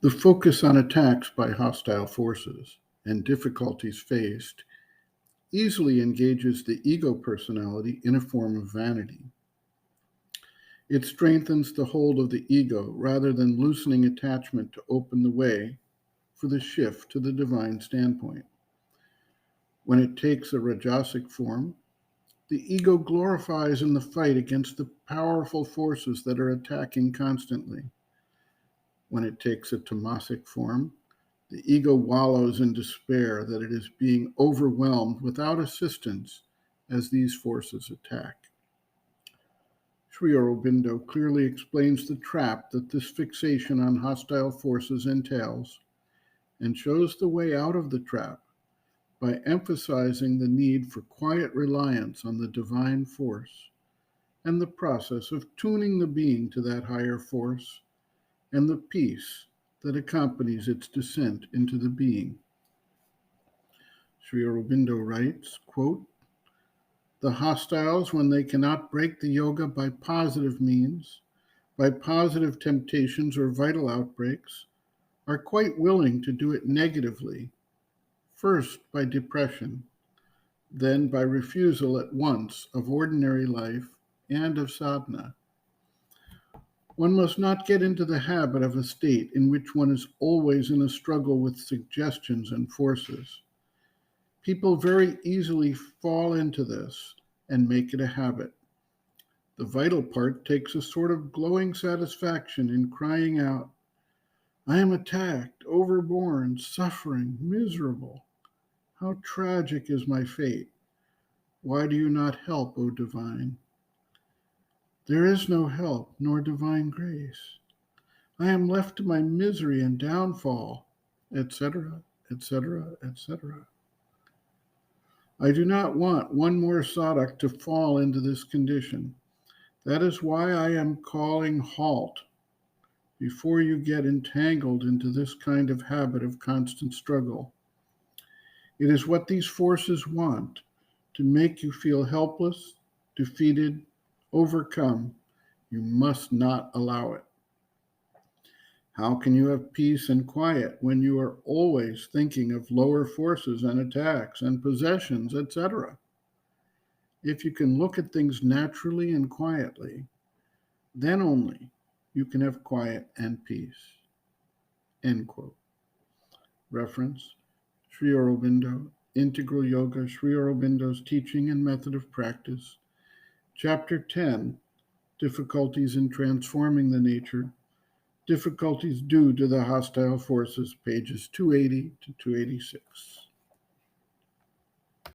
The focus on attacks by hostile forces and difficulties faced easily engages the ego personality in a form of vanity. It strengthens the hold of the ego rather than loosening attachment to open the way for the shift to the divine standpoint. When it takes a rajasic form, the ego glorifies in the fight against the powerful forces that are attacking constantly. When it takes a tamasic form, the ego wallows in despair that it is being overwhelmed without assistance as these forces attack. Sri Aurobindo clearly explains the trap that this fixation on hostile forces entails and shows the way out of the trap by emphasizing the need for quiet reliance on the divine force and the process of tuning the being to that higher force and the peace that accompanies its descent into the being. Sri Aurobindo writes, quote, "The hostiles, when they cannot break the yoga by positive means, by positive temptations or vital outbreaks, are quite willing to do it negatively, first by depression, then by refusal at once of ordinary life and of sadhana. One must not get into the habit of a state in which one is always in a struggle with suggestions and forces. People very easily fall into this and make it a habit. The vital part takes a sort of glowing satisfaction in crying out, 'I am attacked, overborne, suffering, miserable. How tragic is my fate. Why do you not help, O divine?' There is no help nor divine grace. I am left to my misery and downfall," etc., etc., etc. I do not want one more sadhak to fall into this condition. That is why I am calling halt before you get entangled into this kind of habit of constant struggle. It is what these forces want, to make you feel helpless, defeated, overcome. You must not allow it. How can you have peace and quiet when you are always thinking of lower forces and attacks and possessions, etc.? If you can look at things naturally and quietly, then only you can have quiet and peace. End quote. Reference, Sri Aurobindo, Integral Yoga, Sri Aurobindo's Teaching and Method of Practice, Chapter 10, Difficulties in Transforming the Nature, Difficulties Due to the Hostile Forces, pages 280 to 286.